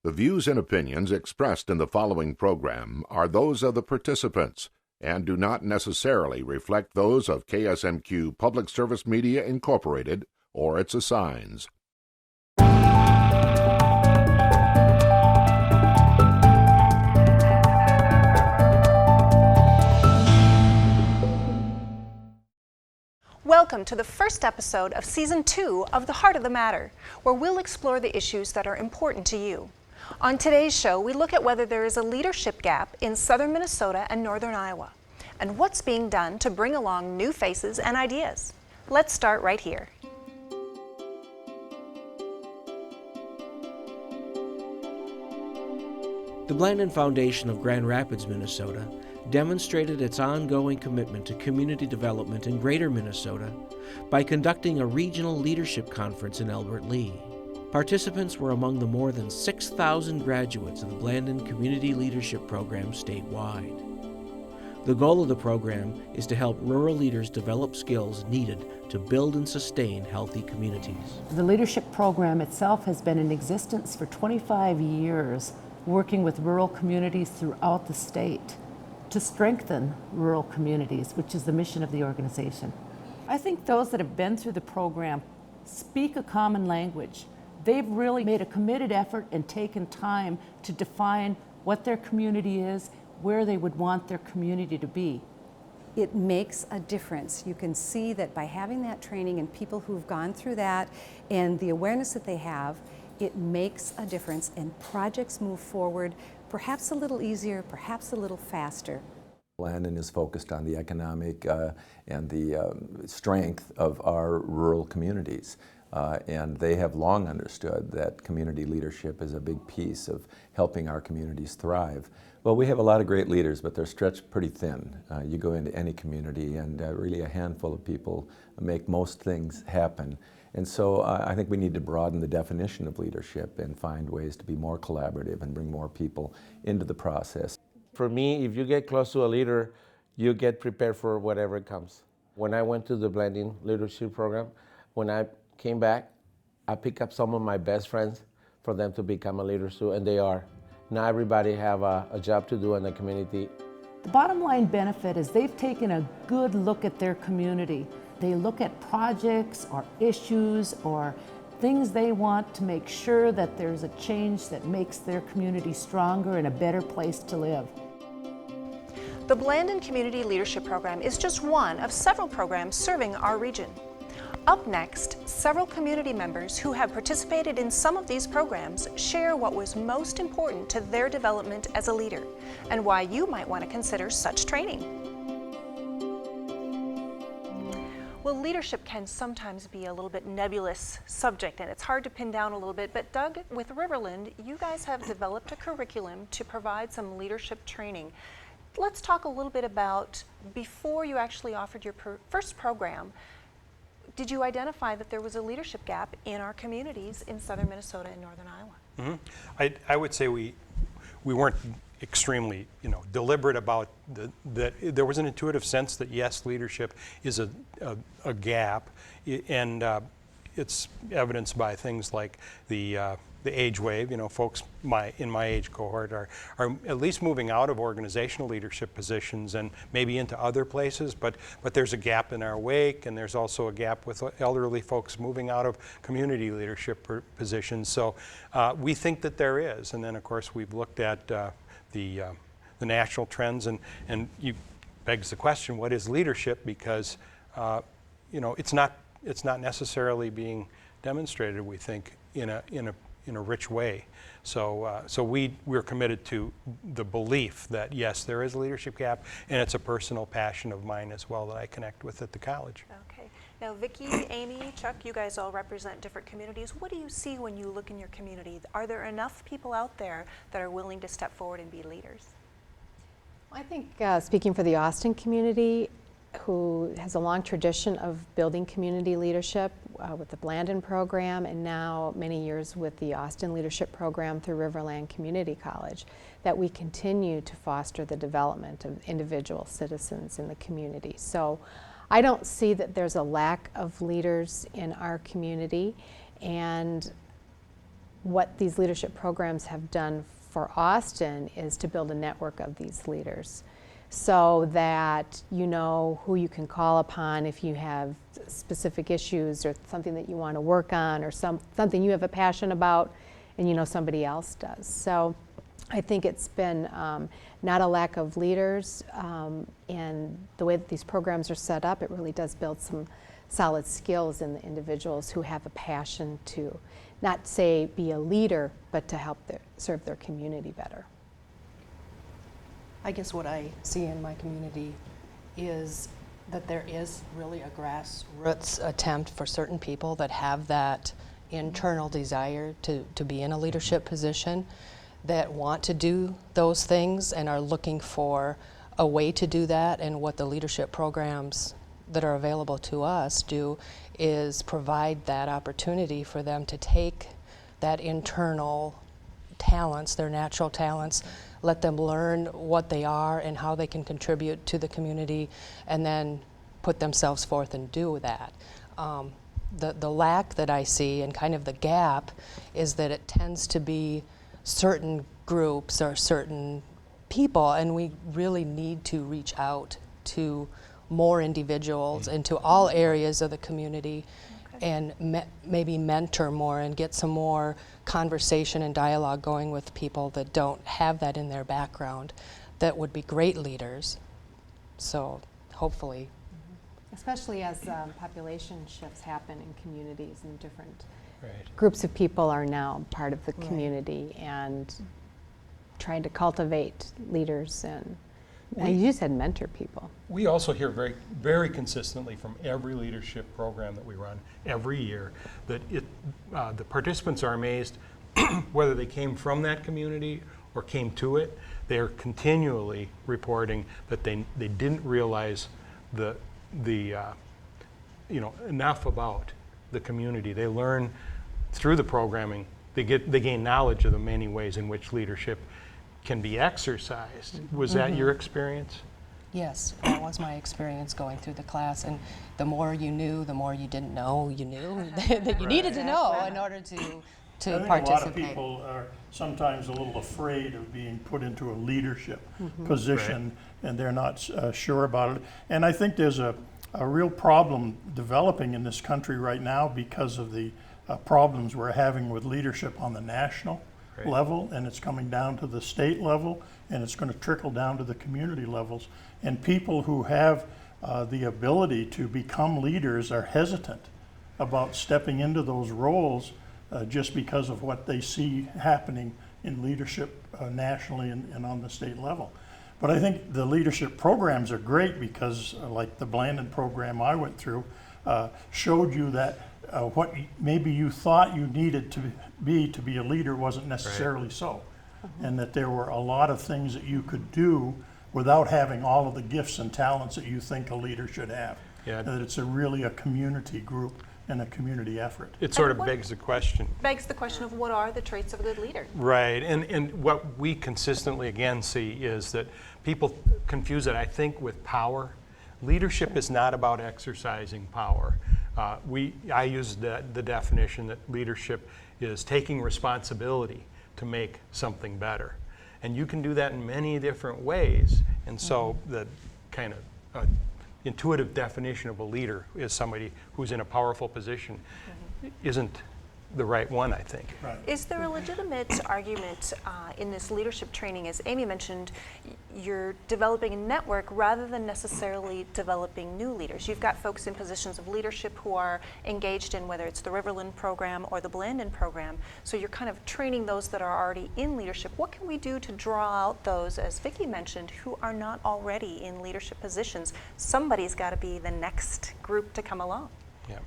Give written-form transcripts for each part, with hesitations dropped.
The views and opinions expressed in the following program are those of the participants and do not necessarily reflect those of KSMQ Public Service Media Incorporated or its assigns. Welcome to the first episode of Season 2 of The Heart of the Matter, where we'll explore the issues that are important to you. On today's show, we look at whether there is a leadership gap in southern Minnesota and northern Iowa, and what's being done to bring along new faces and ideas. Let's start right here. The Blandin Foundation of Grand Rapids, Minnesota, demonstrated its ongoing commitment to community development in Greater Minnesota by conducting a regional leadership conference in Albert Lea. Participants were among the more than 6,000 graduates of the Blandin Community Leadership Program statewide. The goal of the program is to help rural leaders develop skills needed to build and sustain healthy communities. The leadership program itself has been in existence for 25 years, working with rural communities throughout the state to strengthen rural communities, which is the mission of the organization. I think those that have been through the program speak a common language. They've really made a committed effort and taken time to define what their community is, where they would want their community to be. It makes a difference. You can see that by having that training and people who've gone through that and the awareness that they have, it makes a difference and projects move forward perhaps a little easier, perhaps a little faster. Blandin is focused on the economic and the strength of our rural communities. And they have long understood that community leadership is a big piece of helping our communities thrive. Well, we have a lot of great leaders, but they're stretched pretty thin. You go into any community and really a handful of people make most things happen. And so I think we need to broaden the definition of leadership and find ways to be more collaborative and bring more people into the process. For me, if you get close to a leader, you get prepared for whatever comes. When I went to the Blandin Leadership Program, when I came back, I picked up some of my best friends for them to become a leader too, and they are. Now everybody have a job to do in the community. The bottom line benefit is they've taken a good look at their community. They look at projects or issues or things they want to make sure that there's a change that makes their community stronger and a better place to live. The Blandin Community Leadership Program is just one of several programs serving our region. Up next, several community members who have participated in some of these programs share what was most important to their development as a leader and why you might want to consider such training. Well, leadership can sometimes be a little bit nebulous subject and it's hard to pin down a little bit, but Doug, with Riverland, you guys have developed a curriculum to provide some leadership training. Let's talk a little bit about, before you actually offered your first program, did you identify that there was a leadership gap in our communities in southern Minnesota and northern Iowa? Mm-hmm. I would say we weren't extremely deliberate about that. There was an intuitive sense that yes, leadership is a gap, and it's evidenced by things like the age wave. Folks in my age cohort are at least moving out of organizational leadership positions and maybe into other places, but there's a gap in our wake, and there's also a gap with elderly folks moving out of community leadership positions. So we think that there is, and then of course we've looked at the national trends, and you begs the question, what is leadership? Because it's not necessarily being demonstrated, we think, in a rich way. So we're committed to the belief that yes, there is a leadership gap, and it's a personal passion of mine as well that I connect with at the college. Okay. Now, Vickie, Amy, Chuck, you guys all represent different communities. What do you see when you look in your community? Are there enough people out there that are willing to step forward and be leaders? I think speaking for the Austin community, who has a long tradition of building community leadership with the Blandin program, and now many years with the Austin Leadership Program through Riverland Community College, that we continue to foster the development of individual citizens in the community. So I don't see that there's a lack of leaders in our community, and what these leadership programs have done for Austin is to build a network of these leaders, so that you know who you can call upon if you have specific issues or something that you want to work on, or something you have a passion about and you know somebody else does. So I think it's been not a lack of leaders, and the way that these programs are set up, it really does build some solid skills in the individuals who have a passion to not say be a leader, but to help serve their community better. I guess what I see in my community is that there is really a grassroots attempt for certain people that have that internal desire to be in a leadership position, that want to do those things and are looking for a way to do that. And what the leadership programs that are available to us do is provide that opportunity for them to take that internal talents, their natural talents, let them learn what they are and how they can contribute to the community, and then put themselves forth and do that. The lack that I see, and kind of the gap, is that it tends to be certain groups or certain people, and we really need to reach out to more individuals into all areas of the community, and maybe mentor more and get some more conversation and dialogue going with people that don't have that in their background, that would be great leaders. So hopefully. Especially as population shifts happen in communities, and different groups of people are now part of the community, and trying to cultivate leaders and you said mentor people. We also hear very, very consistently from every leadership program that we run every year that the participants are amazed whether they came from that community or came to it. They're continually reporting that they didn't realize enough about the community. They learn through the programming. They gain knowledge of the many ways in which leadership can be exercised. Was that your experience? Yes, that was my experience going through the class. And the more you knew, the more you didn't know you knew that you needed to know in order to participate. A lot of people are sometimes a little afraid of being put into a leadership position, and they're not sure about it. And I think there's a real problem developing in this country right now because of the problems we're having with leadership on the national level, and it's coming down to the state level, and it's going to trickle down to the community levels. And people who have the ability to become leaders are hesitant about stepping into those roles just because of what they see happening in leadership nationally and on the state level. But I think the leadership programs are great because, like the Blandon program I went through, showed you that what maybe you thought you needed to be a leader wasn't necessarily so, and that there were a lot of things that you could do without having all of the gifts and talents that you think a leader should have. Yeah. That it's really a community group and a community effort. It sort of begs the question. Begs the question of what are the traits of a good leader? Right, and what we consistently again see is that people confuse it, I think, with power. Leadership is not about exercising power. I use the definition that leadership is taking responsibility to make something better. And you can do that in many different ways. And so the kind of intuitive definition of a leader is somebody who's in a powerful position isn't the right one, I think. Right. Is there a legitimate argument in this leadership training, as Amy mentioned, you're developing a network rather than necessarily developing new leaders? You've got folks in positions of leadership who are engaged in whether it's the Riverland program or the Blandon program, so you're kind of training those that are already in leadership. What can we do to draw out those, as Vickie mentioned, who are not already in leadership positions? Somebody's got to be the next group to come along. Yeah.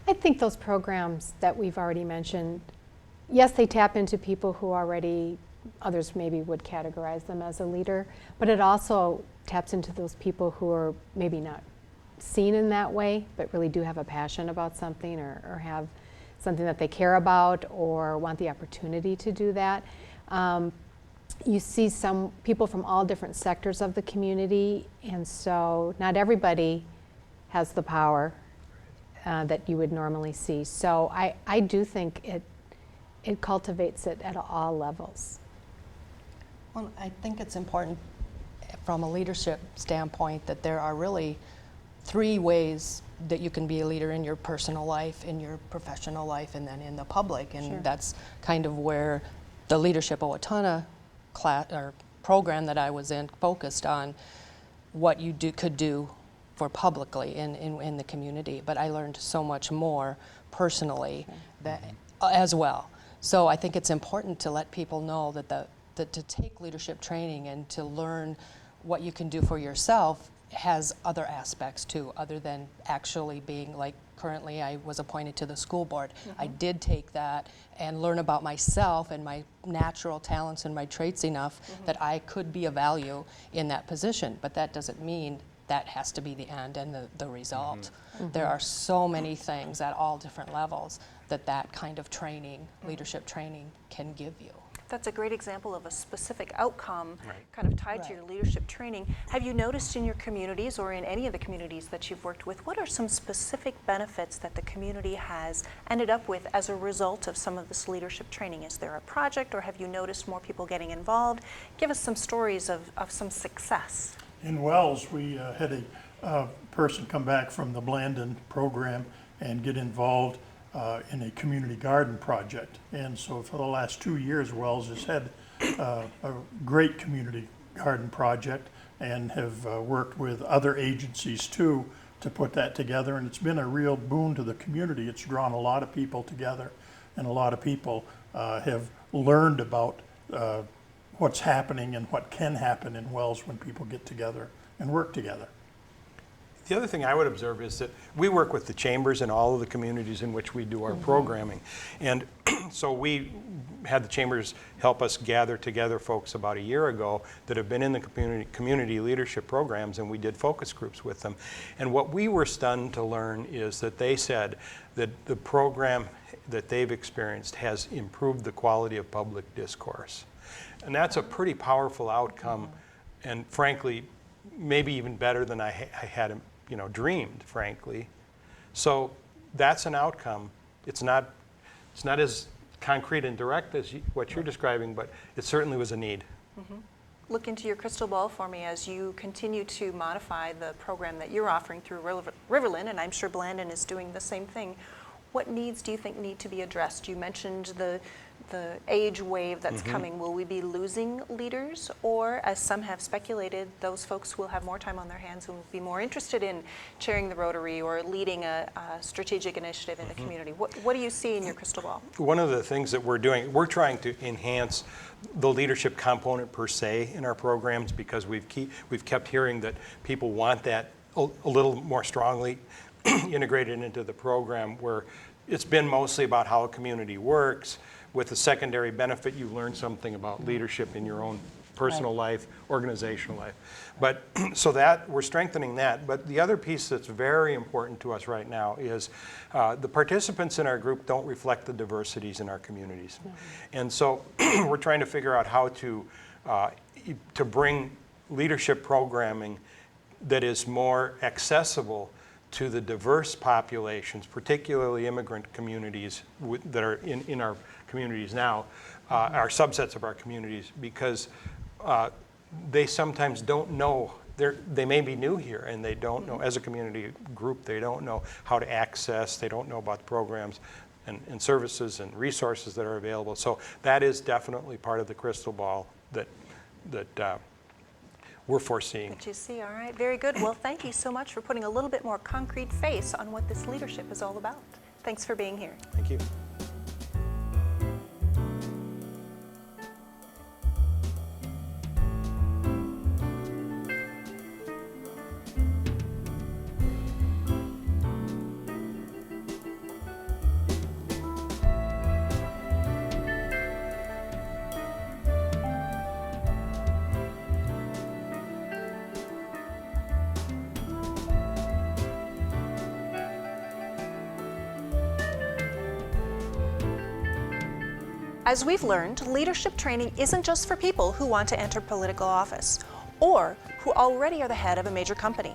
I think those programs that we've already mentioned, yes, they tap into people who already, others maybe would categorize them as a leader, but it also taps into those people who are maybe not seen in that way, but really do have a passion about something, or have something that they care about, or want the opportunity to do that. You see some people from all different sectors of the community, and so not everybody has the power that you would normally see. So I do think it cultivates it at all levels. Well, I think it's important from a leadership standpoint that there are really 3 ways that you can be a leader in your personal life, in your professional life, and then in the public. And Sure. that's kind of where the Leadership Owatonna class or program that I was in focused on what you could do for publicly in the community. But I learned so much more personally that, as well. So I think it's important to let people know that to take leadership training and to learn what you can do for yourself has other aspects too, other than actually being like, currently I was appointed to the school board. I did take that and learn about myself and my natural talents and my traits enough that I could be of value in that position. But that doesn't mean that has to be the end and the result. There are so many things at all different levels that kind of training, leadership training, can give you. That's a great example of a specific outcome kind of tied to your leadership training. Have you noticed in your communities or in any of the communities that you've worked with, what are some specific benefits that the community has ended up with as a result of some of this leadership training? Is there a project, or have you noticed more people getting involved? Give us some stories of some success. In Wells, we had a person come back from the Blandon program and get involved in a community garden project. And so for the last 2 years, Wells has had a great community garden project and have worked with other agencies too to put that together. And it's been a real boon to the community. It's drawn a lot of people together, and a lot of people have learned about what's happening and what can happen in Wells when people get together and work together. The other thing I would observe is that we work with the chambers in all of the communities in which we do our programming. And so we had the chambers help us gather together folks about a year ago that have been in the community leadership programs, and we did focus groups with them. And what we were stunned to learn is that they said that the program that they've experienced has improved the quality of public discourse. And that's a pretty powerful outcome, and frankly, maybe even better than I had dreamed, frankly. So that's an outcome. It's not as concrete and direct as what you're describing, but it certainly was a need. Look into your crystal ball for me as you continue to modify the program that you're offering through Riverland, and I'm sure Blandon is doing the same thing. What needs do you think need to be addressed? You mentioned the age wave that's coming. Will we be losing leaders, or, as some have speculated, those folks will have more time on their hands and will be more interested in chairing the Rotary or leading a strategic initiative in the community? What do you see in your crystal ball? One of the things that we're doing, we're trying to enhance the leadership component per se in our programs, because we've kept hearing that people want that a little more strongly integrated into the program, where it's been mostly about how a community works. With the secondary benefit, you learn something about leadership in your own personal life, organizational life. But so that we're strengthening that. But the other piece that's very important to us right now is the participants in our group don't reflect the diversities in our communities. And so we're trying to figure out how to bring leadership programming that is more accessible to the diverse populations, particularly immigrant communities that are in our communities now, our subsets of our communities, because they sometimes don't know, they may be new here and they don't know, as a community group, they don't know how to access, they don't know about the programs and services and resources that are available. So that is definitely part of the crystal ball that we're foreseeing. That you see, all right, very good. Well, thank you so much for putting a little bit more concrete face on what this leadership is all about. Thanks for being here. Thank you. As we've learned, leadership training isn't just for people who want to enter political office or who already are the head of a major company.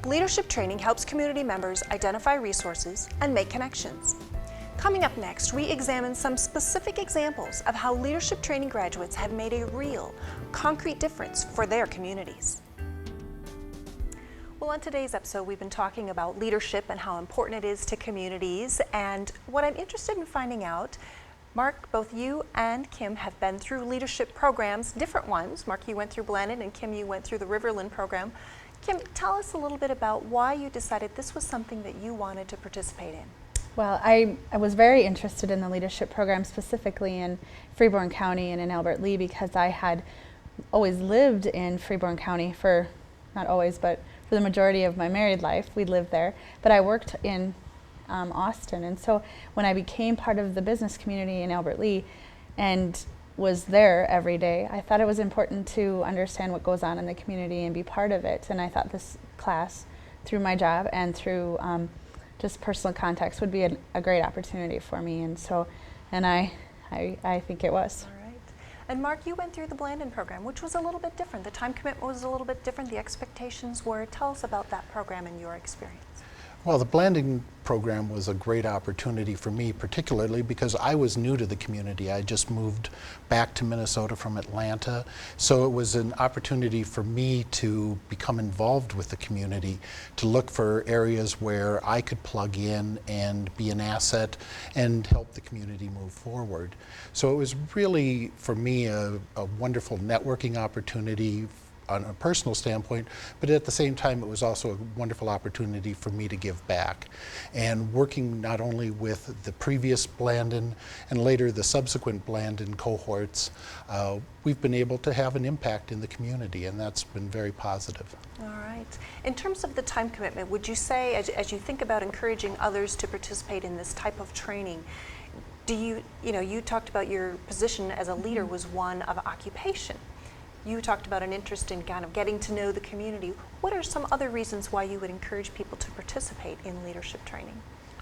Leadership training helps community members identify resources and make connections. Coming up next, we examine some specific examples of how leadership training graduates have made a real, concrete difference for their communities. Well, on today's episode, we've been talking about leadership and how important it is to communities. And what I'm interested in finding out, Mark, both you and Kim have been through leadership programs, different ones. Mark, you went through Blandon, and Kim, you went through the Riverland program. Kim, tell us a little bit about why you decided this was something that you wanted to participate in. Well, I was very interested in the leadership program, specifically in Freeborn County and in Albert Lea, because I had always lived in Freeborn County for, not always, but for the majority of my married life. We lived there, but I worked in Austin. And so when I became part of the business community in Albert Lea and was there every day, I thought it was important to understand what goes on in the community and be part of it. And I thought this class, through my job and through just personal contacts, would be a great opportunity for me, and so, and I think it was. All right. And Mark, you went through the Blandon program, which was a little bit different. The time commitment was a little bit different. The expectations were. Tell us about that program and your experience. Well, the Blandon program was a great opportunity for me, particularly because I was new to the community. I just moved back to Minnesota from Atlanta, so it was an opportunity for me to become involved with the community, to look for areas where I could plug in and be an asset and help the community move forward. So it was really, for me, a wonderful networking opportunity on a personal standpoint, but at the same time it was also a wonderful opportunity for me to give back. And working not only with the previous Blandon and later the subsequent Blandon cohorts, we've been able to have an impact in the community, and that's been very positive. All right. In terms of the time commitment, would you say, as you think about encouraging others to participate in this type of training, do you talked about your position as a leader was one of occupation. You talked about an interest in kind of getting to know the community. What are some other reasons why you would encourage people to participate in leadership training?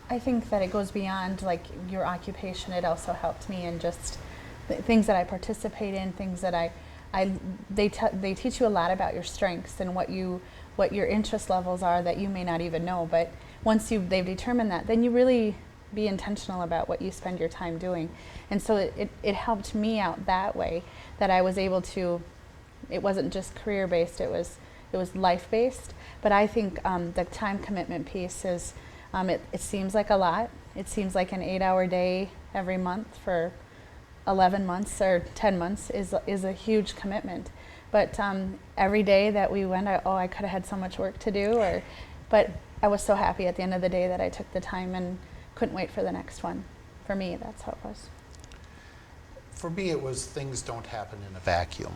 I think that it goes beyond like your occupation. It also helped me in just things that I participate in, things that they teach you a lot about your strengths and what your interest levels are that you may not even know. But once they've determined that, then you really be intentional about what you spend your time doing. And so it helped me out that way, that I was able to. It wasn't just career-based, it was life-based. But I think the time commitment piece is, it seems like a lot. It seems like an 8-hour day every month for 11 months or 10 months is a huge commitment. But every day that we went, I could have had so much work to do. But I was so happy at the end of the day that I took the time and couldn't wait for the next one. For me, that's how it was. For me, it was things don't happen in a vacuum.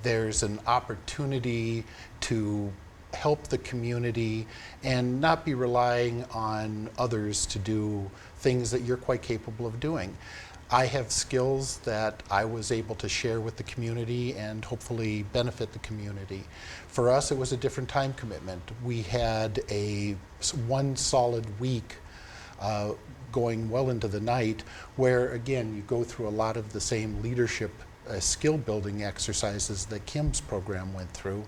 There's an opportunity to help the community and not be relying on others to do things that you're quite capable of doing. I have skills that I was able to share with the community and hopefully benefit the community. For us, it was a different time commitment. We had one solid week going well into the night where, again, you go through a lot of the same leadership skill building exercises that Kim's program went through.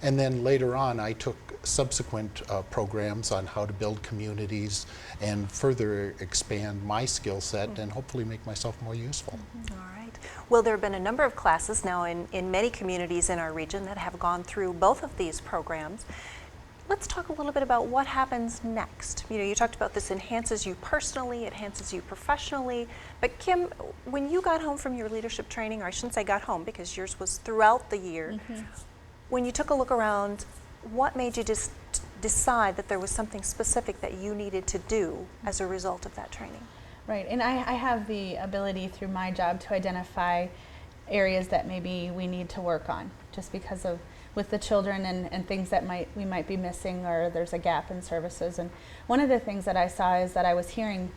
And then later on, I took subsequent programs on how to build communities and further expand my skill set and hopefully make myself more useful. All right. Well, there have been a number of classes now in many communities in our region that have gone through both of these programs. Let's talk a little bit about what happens next. You talked about this enhances you personally, it enhances you professionally. But Kim, when you got home from your leadership training, or I shouldn't say got home because yours was throughout the year, when you took a look around, what made you just decide that there was something specific that you needed to do as a result of that training? Right, and I have the ability through my job to identify areas that maybe we need to work on just because of with the children and things that we might be missing, or there's a gap in services. And one of the things that I saw is that I was hearing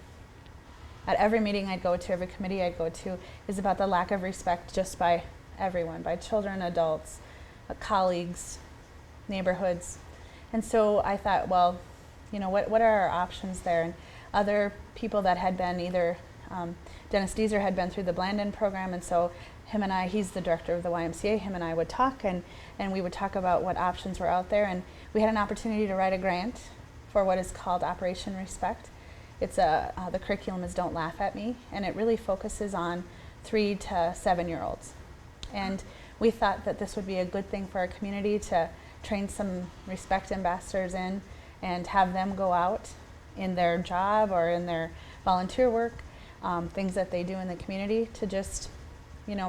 at every meeting I'd go to, every committee I'd go to, is about the lack of respect just by everyone, by children, adults, colleagues, neighborhoods. And so I thought, well, what are our options there? And other people that had been either, Dennis Deezer had been through the Blandon program, and so him and I, he's the director of the YMCA, him and I would talk, and we would talk about what options were out there. And we had an opportunity to write a grant for what is called Operation Respect. the curriculum is Don't Laugh at Me, and it really focuses on 3 to 7-year-olds. And we thought that this would be a good thing for our community to train some respect ambassadors in and have them go out in their job or in their volunteer work, things that they do in the community, to just,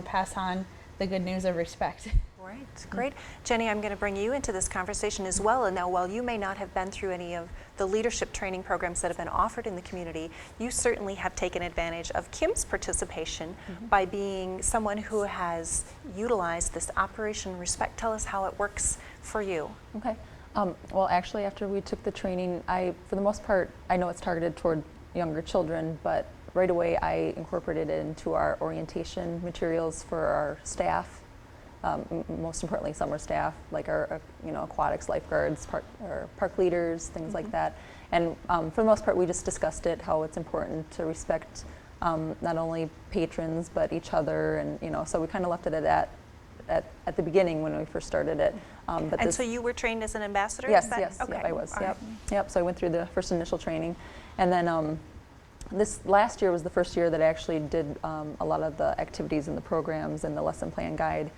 pass on the good news of respect. Right, great. Jenny, I'm going to bring you into this conversation as well. And now, while you may not have been through any of the leadership training programs that have been offered in the community, you certainly have taken advantage of Kim's participation by being someone who has utilized this Operation Respect. Tell us how it works for you. Okay. Well, actually, after we took the training, for the most part, I know it's targeted toward younger children, but right away I incorporated it into our orientation materials for our staff. Most importantly, summer staff, like our aquatics lifeguards, park leaders, things like that. And for the most part, we just discussed it, how it's important to respect not only patrons but each other, and so we kind of left it at the beginning when we first started it. And so you were trained as an ambassador? Yes, okay. Yep, I was. Yep. So I went through the first initial training, and then this last year was the first year that I actually did a lot of the activities and the programs and the lesson plan guide.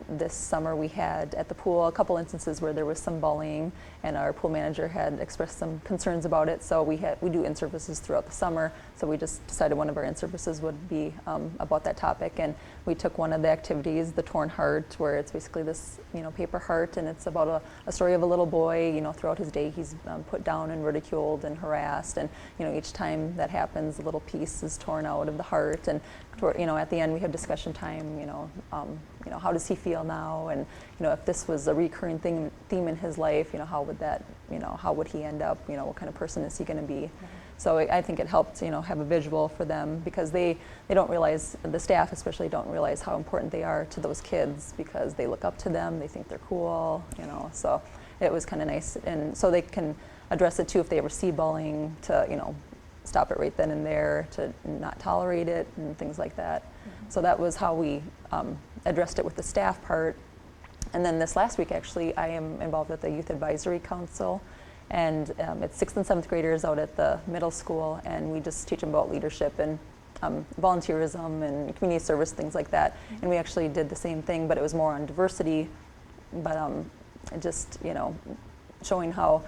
This summer we had at the pool a couple instances where there was some bullying, and our pool manager had expressed some concerns about it, so we do in-services throughout the summer, so we just decided one of our in-services would be about that topic, and we took one of the activities, the Torn Heart, where it's basically this paper heart, and it's about a story of a little boy. Throughout his day he's put down and ridiculed and harassed, and each time that happens a little piece is torn out of the heart, and at the end we have discussion time, how does he feel now, and if this was a recurring theme in his life, how would he end up, what kind of person is he going to be. So I think it helped have a visual for them, because they don't realize, the staff especially don't realize how important they are to those kids, because they look up to them, they think they're cool, so it was kind of nice, and so they can address it too if they ever see bullying, to stop it right then and there, to not tolerate it and things like that. So that was how we addressed it with the staff part. And then this last week, actually, I am involved with the Youth Advisory Council, and it's 6th and 7th graders out at the middle school, and we just teach them about leadership and volunteerism and community service, things like that. And we actually did the same thing, but it was more on diversity, but just showing how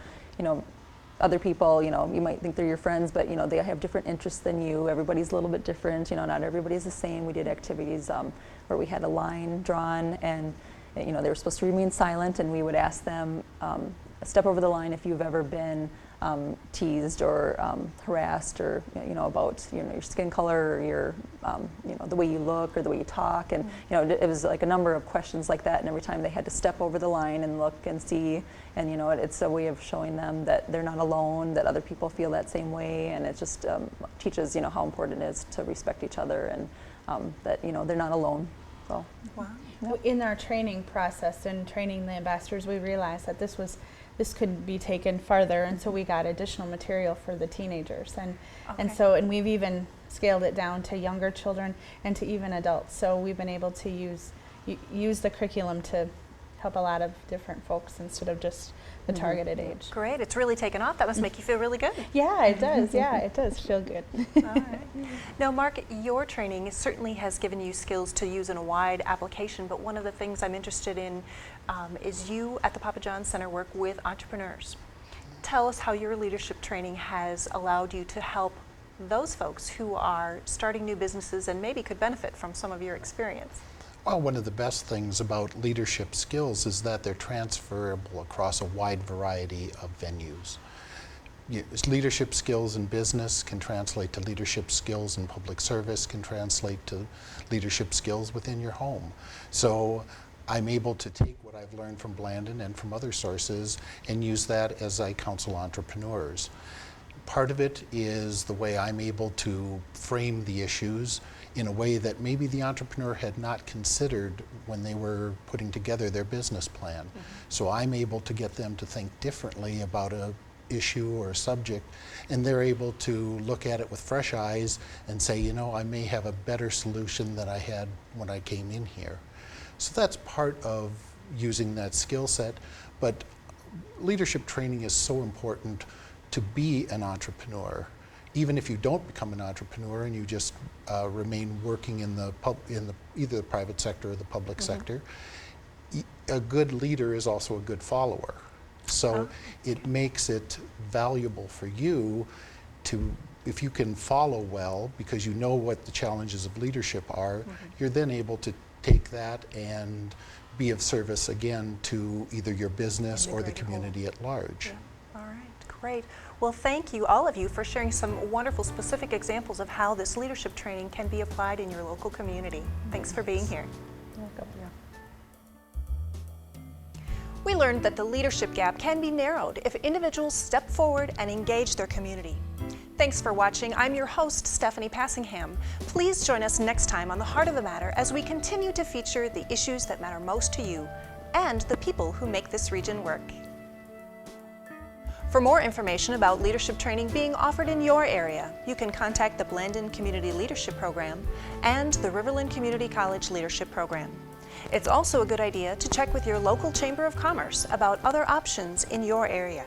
other people, you might think they're your friends, but they have different interests than you. Everybody's a little bit different. Not everybody's the same. We did activities where we had a line drawn, and they were supposed to remain silent, and we would ask them, step over the line if you've ever been teased or harassed, or about your skin color, or your the way you look or the way you talk, and it was like a number of questions like that, and every time they had to step over the line and look and see, and it's a way of showing them that they're not alone, that other people feel that same way, and it just teaches how important it is to respect each other, and that they're not alone. So. Wow. Yep. In our training process and training the ambassadors, we realized that this could be taken farther, and so we got additional material for the teenagers, and we've even scaled it down to younger children and to even adults. So we've been able to use the curriculum to help a lot of different folks instead of just the targeted age. Great, it's really taken off. That must make you feel really good. Yeah, it does. Yeah, it does feel good. All right. Now, Mark, your training certainly has given you skills to use in a wide application, but one of the things I'm interested in is you at the Papa John's Center work with entrepreneurs. Tell us how your leadership training has allowed you to help those folks who are starting new businesses and maybe could benefit from some of your experience. Well, one of the best things about leadership skills is that they're transferable across a wide variety of venues. Leadership skills in business can translate to leadership skills in public service, can translate to leadership skills within your home. So I'm able to take what I've learned from Blandin and from other sources and use that as I counsel entrepreneurs. Part of it is the way I'm able to frame the issues in a way that maybe the entrepreneur had not considered when they were putting together their business plan. So I'm able to get them to think differently about a issue or a subject, and they're able to look at it with fresh eyes and say, I may have a better solution than I had when I came in here. So that's part of using that skill set, but leadership training is so important to be an entrepreneur. even if you don't become an entrepreneur and you just remain working in either the private sector or the public sector, a good leader is also a good follower. So it makes it valuable for you to, if you can follow well, because you know what the challenges of leadership are, you're then able to take that and be of service again to either your business or the community at large. Yeah. All right, great. Well, thank you, all of you, for sharing some wonderful specific examples of how this leadership training can be applied in your local community. Thanks for being here. We learned that the leadership gap can be narrowed if individuals step forward and engage their community. Thanks for watching. I'm your host, Stephanie Passingham. Please join us next time on The Heart of the Matter as we continue to feature the issues that matter most to you and the people who make this region work. For more information about leadership training being offered in your area, you can contact the Blandin Community Leadership Program and the Riverland Community College Leadership Program. It's also a good idea to check with your local Chamber of Commerce about other options in your area.